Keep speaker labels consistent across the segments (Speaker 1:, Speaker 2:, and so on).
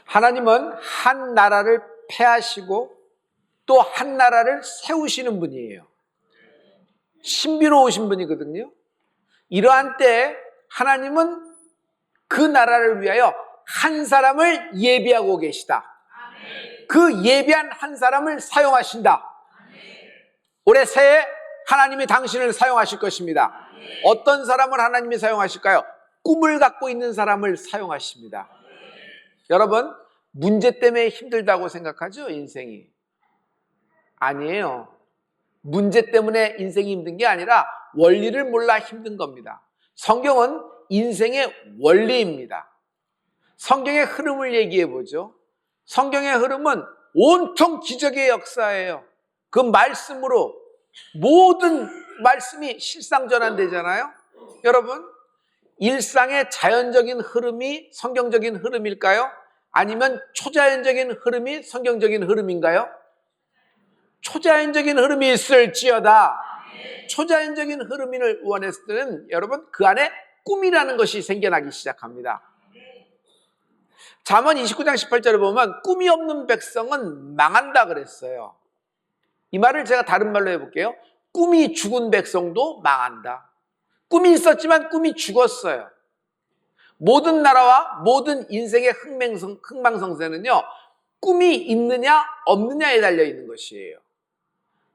Speaker 1: 하나님은 한 나라를 폐하시고 또 한 나라를 세우시는 분이에요. 신비로우신 분이거든요. 이러한 때에 하나님은 그 나라를 위하여 한 사람을 예비하고 계시다. 그 예비한 한 사람을 사용하신다. 올해 새해 하나님이 당신을 사용하실 것입니다. 어떤 사람을 하나님이 사용하실까요? 꿈을 갖고 있는 사람을 사용하십니다. 여러분, 문제 때문에 힘들다고 생각하죠? 인생이. 아니에요. 문제 때문에 인생이 힘든 게 아니라 원리를 몰라 힘든 겁니다. 성경은 인생의 원리입니다. 성경의 흐름을 얘기해 보죠. 성경의 흐름은 온통 기적의 역사예요. 그 말씀으로 모든 말씀이 실상전환되잖아요. 여러분, 일상의 자연적인 흐름이 성경적인 흐름일까요? 아니면 초자연적인 흐름이 성경적인 흐름인가요? 초자연적인 흐름이 있을지어다. 초자연적인 흐름을 원했을 때는 여러분 그 안에 꿈이라는 것이 생겨나기 시작합니다. 잠언 29장 18절에 보면 꿈이 없는 백성은 망한다 그랬어요. 이 말을 제가 다른 말로 해볼게요. 꿈이 죽은 백성도 망한다. 꿈이 있었지만 꿈이 죽었어요. 모든 나라와 모든 인생의 흥망성쇠는요, 꿈이 있느냐 없느냐에 달려있는 것이에요.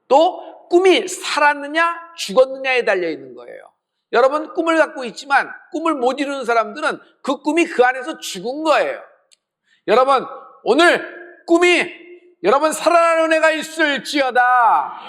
Speaker 1: 또 꿈이 살았느냐 죽었느냐에 달려있는 거예요. 여러분, 꿈을 갖고 있지만 꿈을 못 이루는 사람들은 그 꿈이 그 안에서 죽은 거예요. 여러분, 오늘 꿈이 여러분 살아나는 은혜가 있을지어다.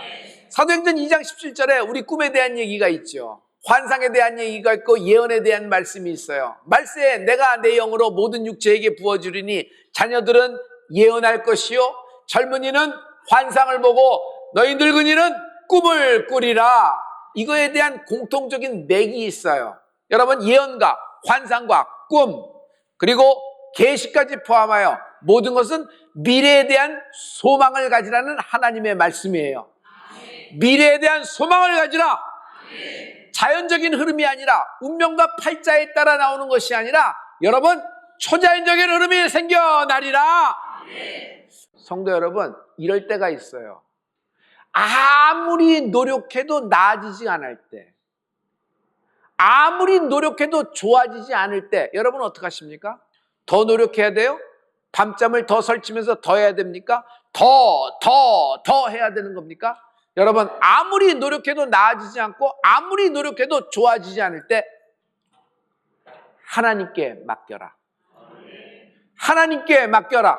Speaker 1: 사도행전 2장 17절에 우리 꿈에 대한 얘기가 있죠. 환상에 대한 얘기가 있고 예언에 대한 말씀이 있어요. 말세에 내가 내 영으로 모든 육체에게 부어주리니 자녀들은 예언할 것이요 젊은이는 환상을 보고 너희 늙은이는 꿈을 꾸리라. 이거에 대한 공통적인 맥이 있어요. 여러분, 예언과 환상과 꿈 그리고 계시까지 포함하여 모든 것은 미래에 대한 소망을 가지라는 하나님의 말씀이에요. 미래에 대한 소망을 가지라. 자연적인 흐름이 아니라 운명과 팔자에 따라 나오는 것이 아니라 여러분 초자연적인 흐름이 생겨나리라. 성도 여러분, 이럴 때가 있어요. 아무리 노력해도 나아지지 않을 때, 아무리 노력해도 좋아지지 않을 때 여러분 어떡하십니까? 더 노력해야 돼요? 밤잠을 더 설치면서 더 해야 됩니까? 더 해야 되는 겁니까? 여러분, 아무리 노력해도 나아지지 않고 아무리 노력해도 좋아지지 않을 때 하나님께 맡겨라. 하나님께 맡겨라.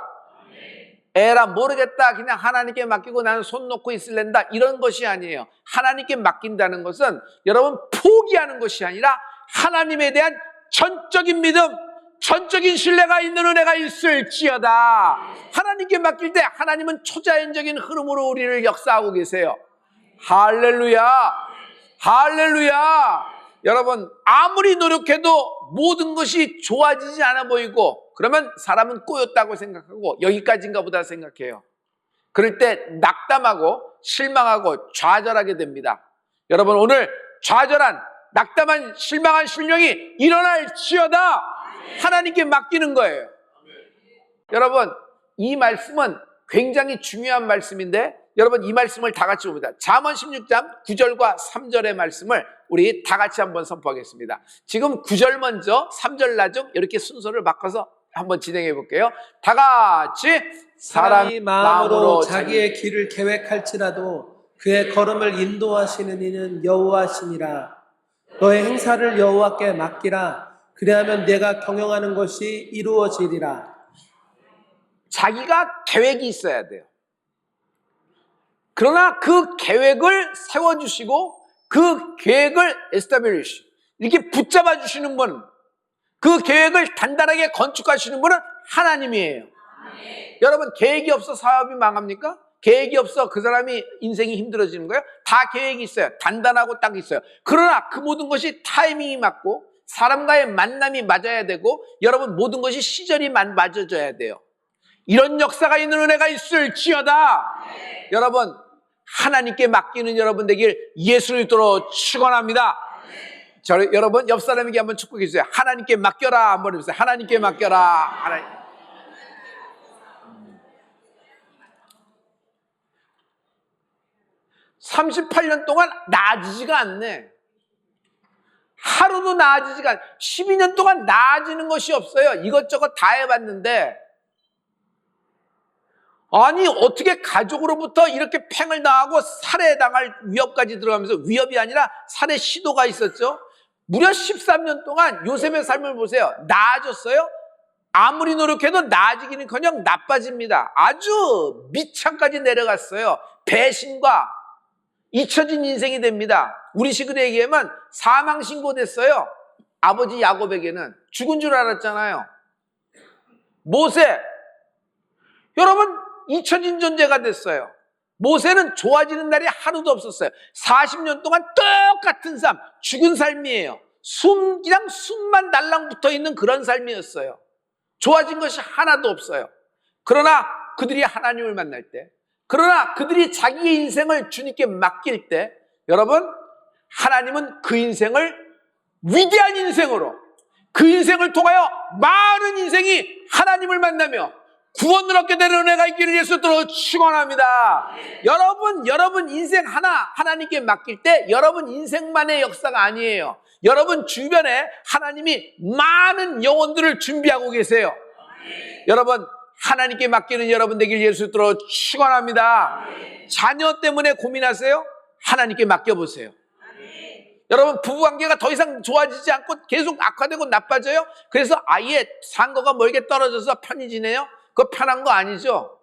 Speaker 1: 에라 모르겠다 그냥 하나님께 맡기고 나는 손 놓고 있을랜다 이런 것이 아니에요. 하나님께 맡긴다는 것은 여러분 포기하는 것이 아니라 하나님에 대한 전적인 믿음, 전적인 신뢰가 있는 은혜가 있을지어다. 하나님께 맡길 때 하나님은 초자연적인 흐름으로 우리를 역사하고 계세요. 할렐루야, 할렐루야. 여러분, 아무리 노력해도 모든 것이 좋아지지 않아 보이고 그러면 사람은 꼬였다고 생각하고 여기까지인가 보다 생각해요. 그럴 때 낙담하고 실망하고 좌절하게 됩니다. 여러분, 오늘 좌절한 낙담한 실망한 심령이 일어날지어다. 하나님께 맡기는 거예요. 여러분, 이 말씀은 굉장히 중요한 말씀인데 여러분 이 말씀을 다 같이 봅니다. 잠언 16장 9절과 3절의 말씀을 우리 다 같이 한번 선포하겠습니다. 지금 9절 먼저 3절 나중 이렇게 순서를 바꿔서 한번 진행해 볼게요. 다 같이
Speaker 2: 사람이 마음으로 자기의 길을 계획할지라도 그의 걸음을 인도하시는 이는 여호와시니라. 너의 행사를 여호와께 맡기라. 그리하면 내가 경영하는 것이 이루어지리라.
Speaker 1: 자기가 계획이 있어야 돼요. 그러나 그 계획을 세워주시고 그 계획을 establish 이렇게 붙잡아 주시는 분, 그 계획을 단단하게 건축하시는 분은 하나님이에요. 여러분, 계획이 없어 사업이 망합니까? 계획이 없어 그 사람이 인생이 힘들어지는 거예요? 다 계획이 있어요. 단단하고 딱 있어요. 그러나 그 모든 것이 타이밍이 맞고 사람과의 만남이 맞아야 되고 여러분 모든 것이 시절이 맞아져야 돼요. 이런 역사가 있는 은혜가 있을지어다. 여러분, 하나님께 맡기는 여러분 되길 예수 그리스도로 축원합니다. 여러분 옆 사람에게 한번 축복해 주세요. 하나님께 맡겨라 한번 해주세요. 하나님께 맡겨라. 38년 동안 나아지지가 않네. 하루도 나아지지가 않, 12년 동안 나아지는 것이 없어요. 이것저것 다 해봤는데. 아니, 어떻게 가족으로부터 이렇게 팽을 당하고 살해당할 위협까지 들어가면서, 위협이 아니라 살해 시도가 있었죠. 무려 13년 동안 요셉의 삶을 보세요. 나아졌어요? 아무리 노력해도 나아지기는커녕 나빠집니다. 아주 밑창까지 내려갔어요. 배신과 잊혀진 인생이 됩니다. 우리 식으로 얘기하면 사망신고됐어요. 아버지 야곱에게는 죽은 줄 알았잖아요. 모세, 여러분 잊혀진 존재가 됐어요. 모세는 좋아지는 날이 하루도 없었어요. 40년 동안 똑같은 삶, 죽은 삶이에요. 그냥 숨만 달랑 붙어있는 그런 삶이었어요. 좋아진 것이 하나도 없어요. 그러나 그들이 하나님을 만날 때, 그러나 그들이 자기의 인생을 주님께 맡길 때, 여러분, 하나님은 그 인생을 위대한 인생으로, 그 인생을 통하여 많은 인생이 하나님을 만나며 구원을 얻게 되는 은혜가 있기를 예수로 축원합니다. 여러분 인생 하나 하나님께 맡길 때 여러분 인생만의 역사가 아니에요. 여러분 주변에 하나님이 많은 영혼들을 준비하고 계세요. 여러분 하나님께 맡기는 여러분 되길 예수로 축원합니다. 자녀 때문에 고민하세요? 하나님께 맡겨보세요. 여러분 부부관계가 더 이상 좋아지지 않고 계속 악화되고 나빠져요? 그래서 아예 상거가 멀게 떨어져서 편히 지내요? 그거 편한 거 아니죠?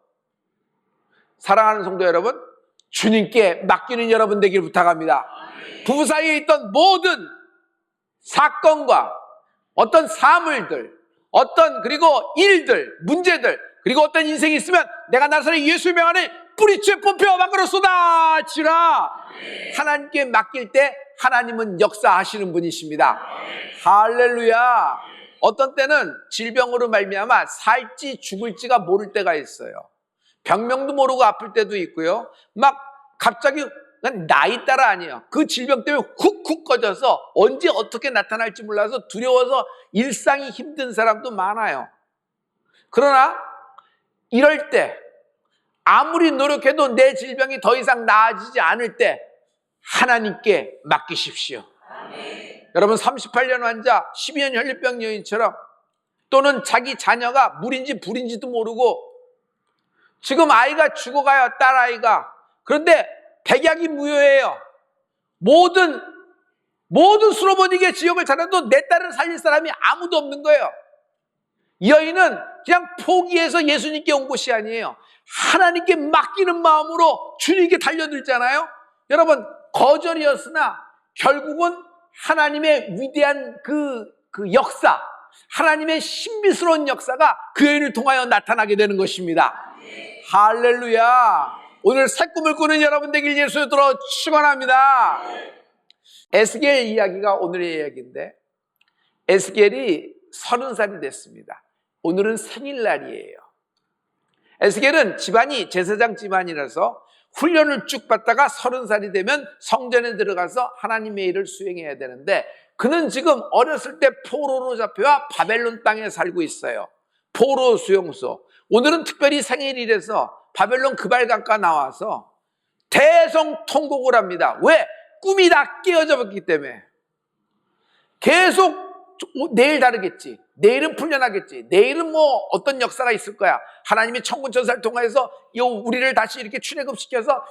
Speaker 1: 사랑하는 성도 여러분, 주님께 맡기는 여러분 되길 부탁합니다. 부부 사이에 있던 모든 사건과 어떤 사물들, 그리고 일들, 문제들, 그리고 어떤 인생이 있으면 내가 나서는 예수의 명 안에 뿌리째 뽑혀 밖으로 쏟아지라. 하나님께 맡길 때 하나님은 역사하시는 분이십니다. 할렐루야. 어떤 때는 질병으로 말미암아 살지 죽을지가 모를 때가 있어요. 병명도 모르고 아플 때도 있고요. 막 갑자기 나이 따라 아니에요. 그 질병 때문에 훅훅 꺼져서 언제 어떻게 나타날지 몰라서 두려워서 일상이 힘든 사람도 많아요. 그러나 이럴 때 아무리 노력해도 내 질병이 더 이상 나아지지 않을 때 하나님께 맡기십시오. 여러분 38년 환자, 12년 혈류병 여인처럼 또는 자기 자녀가 물인지 불인지도 모르고 지금 아이가 죽어가요. 딸아이가. 그런데 백약이 무효예요. 모든 수로버니게 지역을 찾아도 내 딸을 살릴 사람이 아무도 없는 거예요. 이 여인은 그냥 포기해서 예수님께 온 것이 아니에요. 하나님께 맡기는 마음으로 주님께 달려들잖아요. 여러분 거절이었으나 결국은 하나님의 위대한 그 역사, 하나님의 신비스러운 역사가 그 여인을 통하여 나타나게 되는 것입니다. 할렐루야. 오늘 새 꿈을 꾸는 여러분 되길 예수로 축원합니다. 에스겔 이야기가 오늘의 이야기인데 에스겔이 30살이 됐습니다. 오늘은 생일날이에요. 에스겔은 집안이 제사장 집안이라서 훈련을 쭉 받다가 30살이 되면 성전에 들어가서 하나님의 일을 수행해야 되는데 그는 지금 어렸을 때 포로로 잡혀와 바벨론 땅에 살고 있어요. 포로 수용소. 오늘은 특별히 생일이라서 바벨론 그발강가 나와서 대성통곡을 합니다. 왜? 꿈이 다 깨어져 버렸기 때문에. 계속 내일 다르겠지. 내일은 풀려나겠지. 내일은 뭐 어떤 역사가 있을 거야. 하나님이 천군천사를 통해서 우리를 다시 이렇게 출애굽시켜서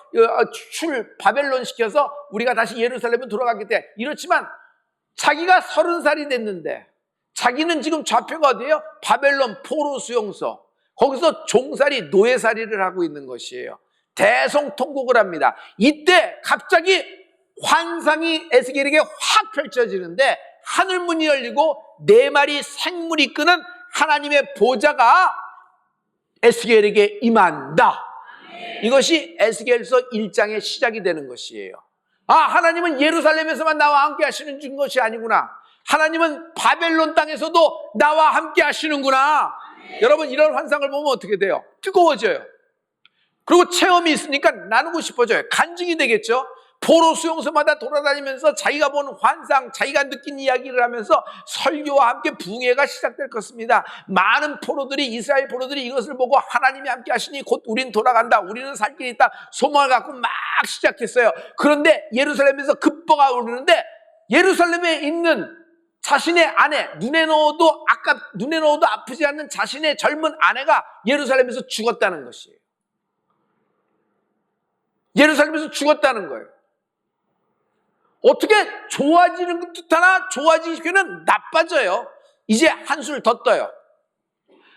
Speaker 1: 바벨론 시켜서 우리가 다시 예루살렘에 돌아가겠대. 이렇지만 자기가 30살이 됐는데 자기는 지금 좌표가 어디예요? 바벨론 포로 수용소. 거기서 종살이 노예살이를 하고 있는 것이에요. 대성통곡을 합니다. 이때 갑자기 환상이 에스겔에게 확 펼쳐지는데 하늘문이 열리고 4마리 생물이 끄는 하나님의 보좌가 에스겔에게 임한다. 이것이 에스겔서 1장의 시작이 되는 것이에요. 아, 하나님은 예루살렘에서만 나와 함께 하시는 것이 아니구나. 하나님은 바벨론 땅에서도 나와 함께 하시는구나. 여러분 이런 환상을 보면 어떻게 돼요? 뜨거워져요. 그리고 체험이 있으니까 나누고 싶어져요. 간증이 되겠죠. 포로 수용소마다 돌아다니면서 자기가 본 환상, 자기가 느낀 이야기를 하면서 설교와 함께 붕해가 시작될 것입니다. 많은 포로들이, 이스라엘 포로들이 이것을 보고 하나님이 함께 하시니 곧 우린 돌아간다, 우리는 살 길이 있다, 소망을 갖고 막 시작했어요. 그런데 예루살렘에서 급보가 오르는데 예루살렘에 있는 자신의 아내, 눈에 넣어도 아프지 않는 자신의 젊은 아내가 예루살렘에서 죽었다는 것이에요. 예루살렘에서 죽었다는 거예요. 어떻게 좋아지는 듯 하나 좋아지기는 나빠져요. 이제 한술 더 떠요.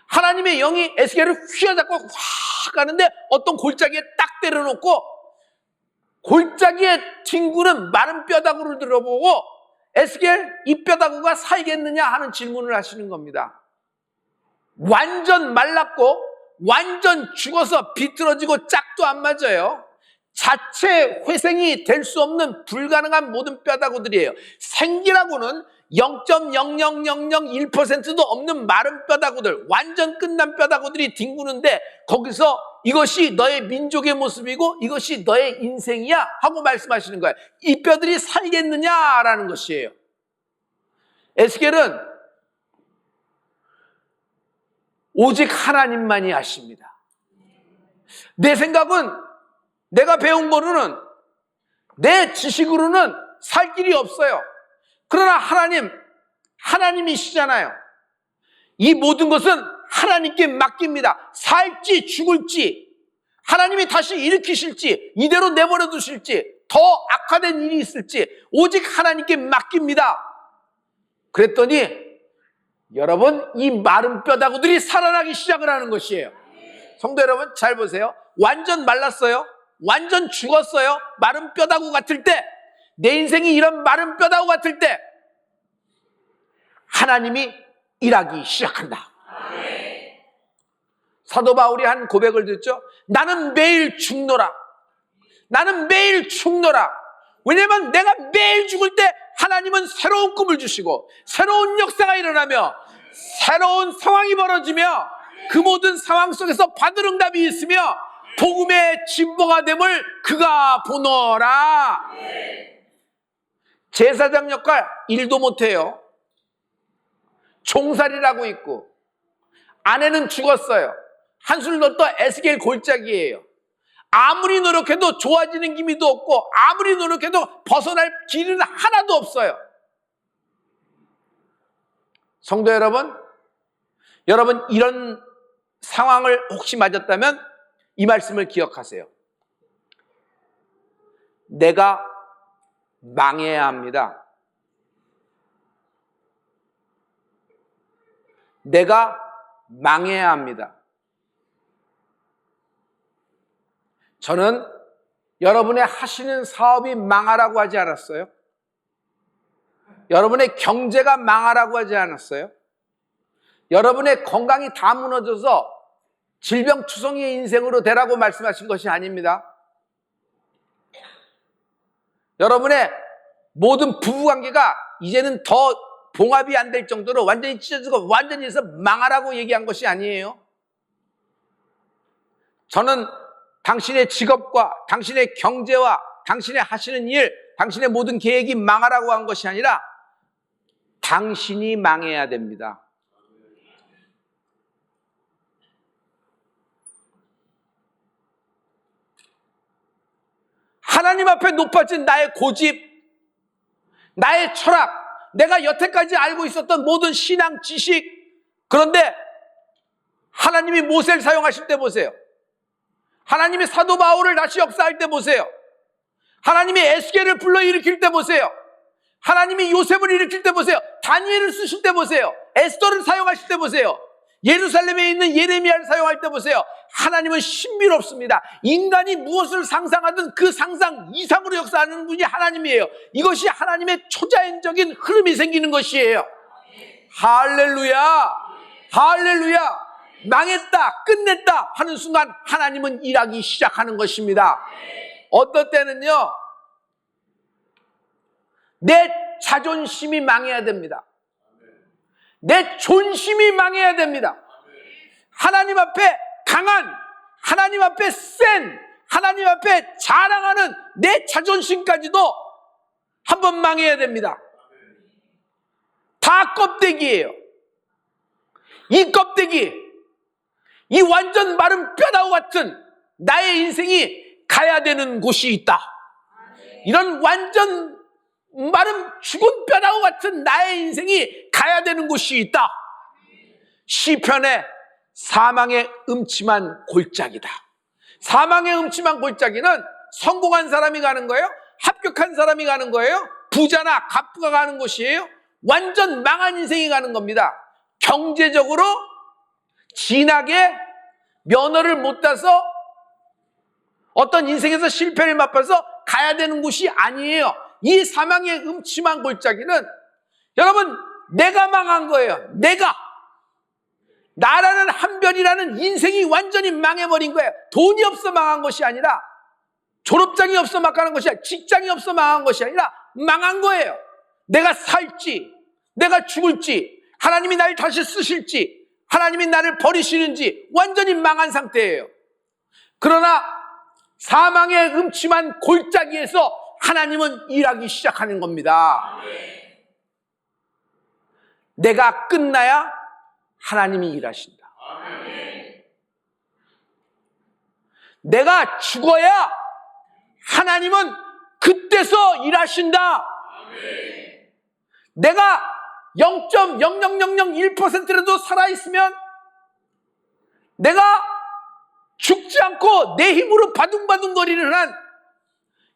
Speaker 1: 하나님의 영이 에스겔을 휘어잡고 확 가는데 어떤 골짜기에 딱 때려놓고 골짜기에 뒹구는 마른 뼈다구를 들어보고 에스겔, 이 뼈다구가 살겠느냐 하는 질문을 하시는 겁니다. 완전 말랐고 완전 죽어서 비틀어지고 짝도 안 맞아요. 자체 회생이 될 수 없는 불가능한 모든 뼈다구들이에요. 생기라고는 0.00001%도 없는 마른 뼈다구들, 완전 끝난 뼈다구들이 뒹구는데 거기서 이것이 너의 민족의 모습이고 이것이 너의 인생이야 하고 말씀하시는 거예요. 이 뼈들이 살겠느냐라는 것이에요. 에스겔은 오직 하나님만이 아십니다. 내 생각은, 내가 배운 거로는, 내 지식으로는 살 길이 없어요. 그러나 하나님이시잖아요. 이 모든 것은 하나님께 맡깁니다. 살지 죽을지, 하나님이 다시 일으키실지, 이대로 내버려 두실지, 더 악화된 일이 있을지 오직 하나님께 맡깁니다. 그랬더니 여러분, 이 마른 뼈다구들이 살아나기 시작을 하는 것이에요. 성도 여러분, 잘 보세요. 완전 말랐어요. 완전 죽었어요. 마른 뼈다구 같을 때, 내 인생이 이런 마른 뼈다구 같을 때 하나님이 일하기 시작한다. 사도 바울이 한 고백을 듣죠. 나는 매일 죽노라. 나는 매일 죽노라. 왜냐면 내가 매일 죽을 때 하나님은 새로운 꿈을 주시고 새로운 역사가 일어나며 새로운 상황이 벌어지며 그 모든 상황 속에서 받을 응답이 있으며 복음의 진보가 됨을 그가 보노라. 제사장 역할 일도 못해요. 종살이라고 있고 아내는 죽었어요. 한술 더 떠 에스겔 골짜기예요. 아무리 노력해도 좋아지는 기미도 없고 아무리 노력해도 벗어날 길은 하나도 없어요. 성도 여러분, 이런 상황을 혹시 맞았다면 이 말씀을 기억하세요. 내가 망해야 합니다. 내가 망해야 합니다. 저는 여러분의 하시는 사업이 망하라고 하지 않았어요. 여러분의 경제가 망하라고 하지 않았어요. 여러분의 건강이 다 무너져서 질병투성이의 인생으로 되라고 말씀하신 것이 아닙니다. 여러분의 모든 부부관계가 이제는 더 봉합이 안 될 정도로 완전히 찢어지고 완전히 해서 망하라고 얘기한 것이 아니에요. 저는 당신의 직업과 당신의 경제와 당신의 하시는 일, 당신의 모든 계획이 망하라고 한 것이 아니라 당신이 망해야 됩니다. 하나님 앞에 높아진 나의 고집, 나의 철학, 내가 여태까지 알고 있었던 모든 신앙 지식, 그런데 하나님이 모세를 사용하실 때 보세요. 하나님이 사도 바울을 다시 역사할 때 보세요. 하나님이 에스겔을 불러일으킬 때 보세요. 하나님이 요셉을 일으킬 때 보세요. 다니엘을 쓰실 때 보세요. 에스더를 사용하실 때 보세요. 예루살렘에 있는 예레미야를 사용할 때 보세요. 하나님은 신비롭습니다. 인간이 무엇을 상상하든 그 상상 이상으로 역사하는 분이 하나님이에요. 이것이 하나님의 초자연적인 흐름이 생기는 것이에요. 할렐루야, 할렐루야. 망했다, 끝냈다 하는 순간 하나님은 일하기 시작하는 것입니다. 어떨 때는요, 내 자존심이 망해야 됩니다. 내 존심이 망해야 됩니다. 하나님 앞에 강한, 하나님 앞에 센, 하나님 앞에 자랑하는 내 자존심까지도 한번 망해야 됩니다. 다 껍데기예요. 이 껍데기, 이 완전 마른 뼈다구 같은 나의 인생이 가야 되는 곳이 있다. 이런 완전 마른 죽은 뼈다구 같은 나의 인생이 가야 되는 곳이 있다. 시편에 사망의 음침한 골짜기다. 사망의 음침한 골짜기는 성공한 사람이 가는 거예요? 합격한 사람이 가는 거예요? 부자나 갑부가 가는 곳이에요? 완전 망한 인생이 가는 겁니다. 경제적으로 진하게 면허를 못 따서 어떤 인생에서 실패를 맛봐서 가야 되는 곳이 아니에요. 이 사망의 음침한 골짜기는 여러분 내가 망한 거예요. 나라는 한별이라는 인생이 완전히 망해버린 거예요. 돈이 없어 망한 것이 아니라, 졸업장이 없어 망한 것이 아니라, 직장이 없어 망한 것이 아니라 망한 거예요. 내가 살지, 내가 죽을지, 하나님이 나를 다시 쓰실지, 하나님이 나를 버리시는지 완전히 망한 상태예요. 그러나 사망의 음침한 골짜기에서 하나님은 일하기 시작하는 겁니다. 내가 끝나야 하나님이 일하신다. 내가 죽어야 하나님은 그때서 일하신다. 내가 0.00001%라도 살아있으면 내가 죽지 않고 내 힘으로 바둥바둥거리는 한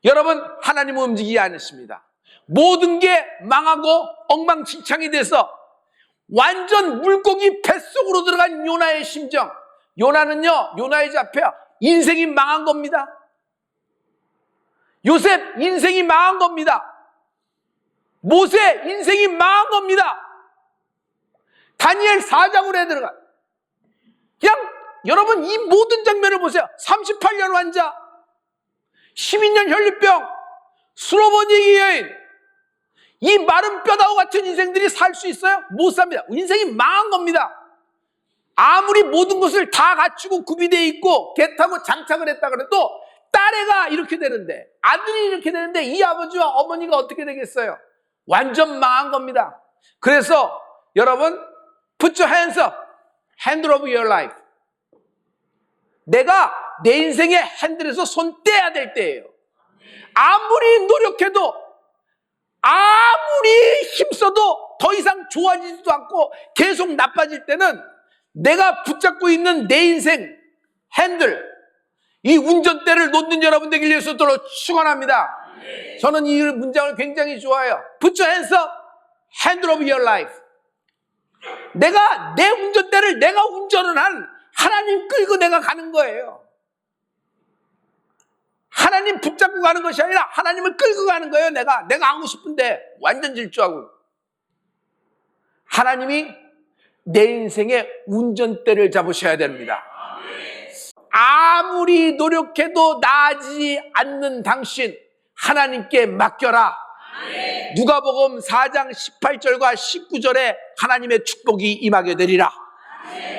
Speaker 1: 여러분 하나님은 움직이지 않으십니다. 모든 게 망하고 엉망진창이 돼서 완전 물고기 뱃속으로 들어간 요나의 심정. 요나는요, 요나에 잡혀 인생이 망한 겁니다. 요셉 인생이 망한 겁니다. 모세 인생이 망한 겁니다. 다니엘 4장으로 들어가. 그냥 여러분 이 모든 장면을 보세요. 38년 환자, 12년 혈류병, 수로버니기 여인, 이 마른 뼈다구 같은 인생들이 살 수 있어요? 못 삽니다. 인생이 망한 겁니다. 아무리 모든 것을 다 갖추고 구비되어 있고 개 타고 장착을 했다 그래도 딸애가 이렇게 되는데, 아들이 이렇게 되는데 이 아버지와 어머니가 어떻게 되겠어요? 완전 망한 겁니다. 그래서 여러분 put your hands up, handle of your life. 내가 내 인생의 핸들에서 손 떼야 될 때예요. 아무리 노력해도, 아무리 힘써도 더 이상 좋아지지도 않고 계속 나빠질 때는 내가 붙잡고 있는 내 인생 핸들, 이 운전대를 놓는 여러분 되길 위해서 축원합니다. 저는 이 문장을 굉장히 좋아해요. Put your hands up, handle of your life. 내가 내 운전대를 내가 운전을 한 하나님 끌고 내가 가는 거예요. 하나님 붙잡고 가는 것이 아니라 하나님을 끌고 가는 거예요. 내가 하고 싶은데 완전 질주하고. 하나님이 내 인생의 운전대를 잡으셔야 됩니다. 아무리 노력해도 나아지지 않는 당신 하나님께 맡겨라. 누가복음 4장 18절과 19절에 하나님의 축복이 임하게 되리라.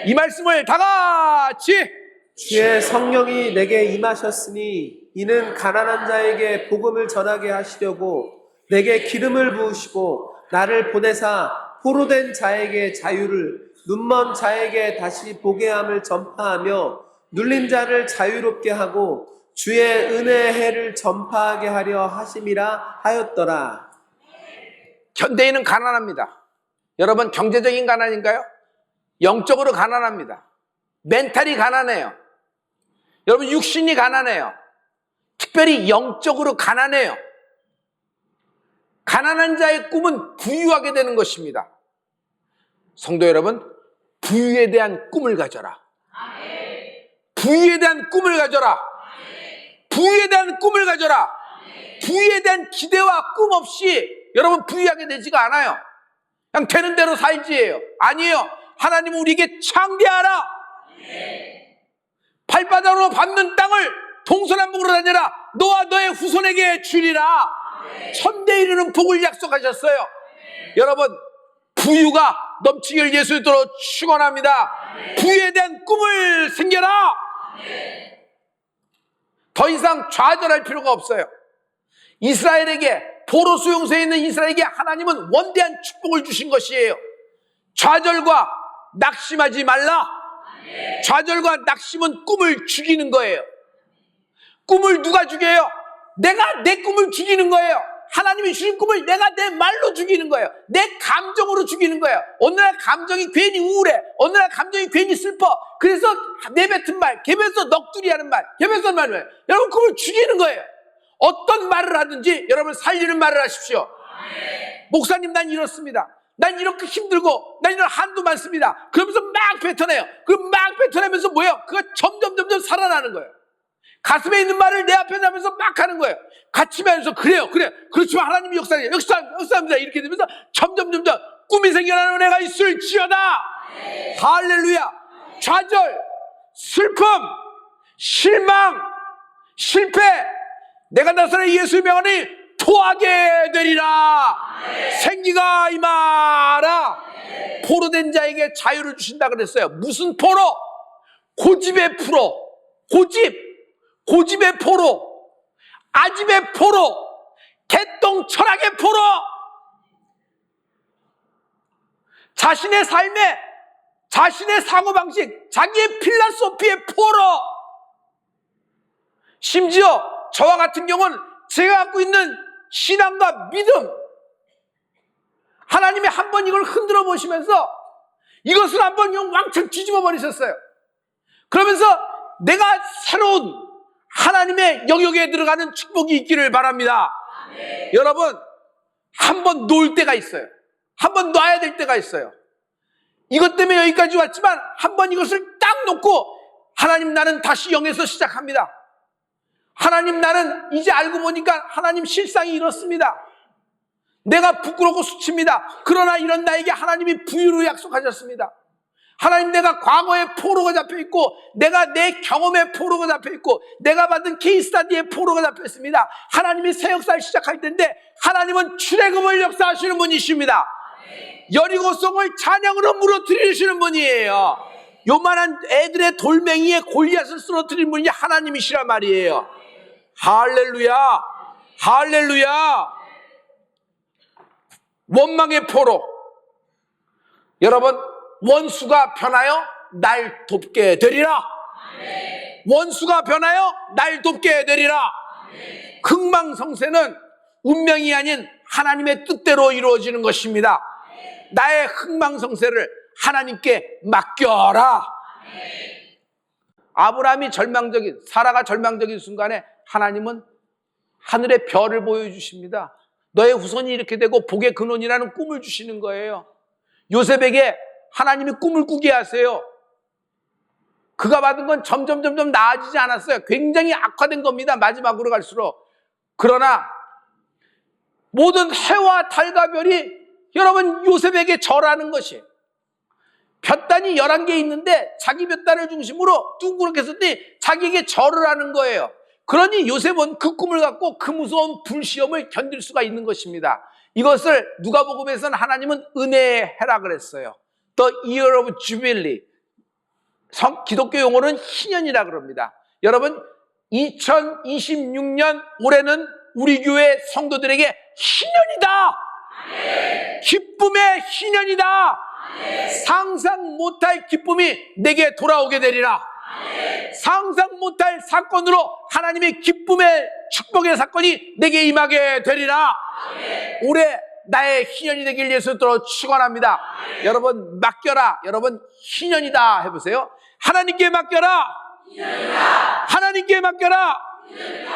Speaker 1: 이 말씀을 다 같이,
Speaker 2: 주의 성령이 내게 임하셨으니 이는 가난한 자에게 복음을 전하게 하시려고 내게 기름을 부으시고 나를 보내사 포로된 자에게 자유를, 눈먼 자에게 다시 보게 함을 전파하며 눌린 자를 자유롭게 하고 주의 은혜의 해를 전파하게 하려 하심이라 하였더라.
Speaker 1: 현대인은 가난합니다. 여러분 경제적인 가난인가요? 영적으로 가난합니다. 멘탈이 가난해요. 여러분 육신이 가난해요. 특별히 영적으로 가난해요. 가난한 자의 꿈은 부유하게 되는 것입니다. 성도 여러분, 부유에 대한 꿈을 가져라. 부유에 대한 꿈을 가져라. 부유에 대한 꿈을 가져라. 부유에 대한 기대와 꿈 없이 여러분 부유하게 되지가 않아요. 그냥 되는 대로 살지예요. 아니에요. 하나님은 우리에게 창대하라. 발바닥으로 밟는 땅을 동서남북으로 다니라. 너와 너의 후손에게 주리라. 천대 이르는 복을 약속하셨어요. 여러분 부유가 넘치길 예수님으로 축원합니다. 부유에 대한 꿈을 생겨라. 더 이상 좌절할 필요가 없어요. 이스라엘에게, 포로 수용소에 있는 이스라엘에게 하나님은 원대한 축복을 주신 것이에요. 좌절과 낙심하지 말라. 좌절과 낙심은 꿈을 죽이는 거예요. 꿈을 누가 죽여요? 내가 내 꿈을 죽이는 거예요. 하나님이 주신 꿈을 내가 내 말로 죽이는 거예요. 내 감정으로 죽이는 거예요. 어느 날 감정이 괜히 우울해. 어느 날 감정이 괜히 슬퍼. 그래서 내뱉은 말, 개별서 넋두리 하는 말, 개별서 말을 여러분 꿈을 죽이는 거예요. 어떤 말을 하든지 여러분 살리는 말을 하십시오. 목사님 난 이렇습니다. 난 이렇게 힘들고 난 이런 한도 많습니다. 그러면서 막 뱉어내요. 그 막 뱉어내면서 뭐예요? 그거 점점 살아나는 거예요. 가슴에 있는 말을 내 앞에 나면서 막 하는 거예요. 같이 하면서 그래요. 그렇지만 하나님이 역사합니다. 이렇게 되면서 점점 꿈이 생겨나는 은혜가 있을지어다. 할렐루야. 좌절, 슬픔, 실망, 실패, 내가 나서는 예수의 명하니 토하게 되리라. 생기가 임하라. 포로된 자에게 자유를 주신다 그랬어요. 무슨 포로? 고집의 포로. 고집의 포로, 아집의 포로, 개똥 철학의 포로, 자신의 삶에, 자신의 사고방식, 자기의 필라소피의 포로, 심지어 저와 같은 경우는 제가 갖고 있는 신앙과 믿음, 하나님이 한번 이걸 흔들어 보시면서 이것을 한번 왕창 뒤집어 버리셨어요. 그러면서 내가 새로운 하나님의 영역에 들어가는 축복이 있기를 바랍니다. 여러분, 한번 놓을 때가 있어요. 한번 놔야 될 때가 있어요. 이것 때문에 여기까지 왔지만 한번 이것을 딱 놓고 하나님 나는 다시 0에서 시작합니다. 하나님 나는 이제 알고 보니까 하나님 실상이 이렇습니다. 내가 부끄럽고 수치입니다. 그러나 이런 나에게 하나님이 부유로 약속하셨습니다. 하나님 내가 과거의 포로가 잡혀있고 내가 내 경험의 포로가 잡혀있고 내가 받은 케이스스타디의 포로가 잡혀있습니다. 하나님이 새 역사를 시작할 텐데 하나님은 출애굽을 역사하시는 분이십니다. 여리고성을 찬양으로 무너뜨리시는 분이에요. 요만한 애들의 돌멩이에 골리앗을 쓰러뜨리는 분이 하나님이시란 말이에요. 할렐루야. 할렐루야. 원망의 포로. 여러분, 원수가 변하여 날 돕게 되리라. 원수가 변하여 날 돕게 되리라. 흥망성쇠는 운명이 아닌 하나님의 뜻대로 이루어지는 것입니다. 나의 흥망성쇠를 하나님께 맡겨라. 아브라함이 사라가 절망적인 순간에 하나님은 하늘의 별을 보여주십니다. 너의 후손이 이렇게 되고 복의 근원이라는 꿈을 주시는 거예요. 요셉에게 하나님이 꿈을 꾸게 하세요. 그가 받은 건 점점 나아지지 않았어요. 굉장히 악화된 겁니다. 마지막으로 갈수록. 그러나 모든 해와 달과 별이 여러분 요셉에게 절하는 것이 볕단이 11개 있는데 자기 볕단을 중심으로 둥그렇게 했더니 자기에게 절을 하는 거예요. 그러니 요셉은 그 꿈을 갖고 그 무서운 불시험을 견딜 수가 있는 것입니다. 이것을 누가복음에서는 하나님은 은혜의 해라 그랬어요. The year of jubilee. 기독교 용어는 희년이라 그럽니다. 여러분 2026년 올해는 우리 교회 성도들에게 희년이다. 기쁨의 희년이다. 상상 못할 기쁨이 내게 돌아오게 되리라. 상상 못할 사건으로 하나님의 기쁨의 축복의 사건이 내게 임하게 되리라. 올해 나의 희년이 되길 예수로 축원합니다. 여러분 맡겨라. 여러분 희년이다 해보세요. 하나님께 맡겨라. 희년이다. 하나님께 맡겨라. 희년이다.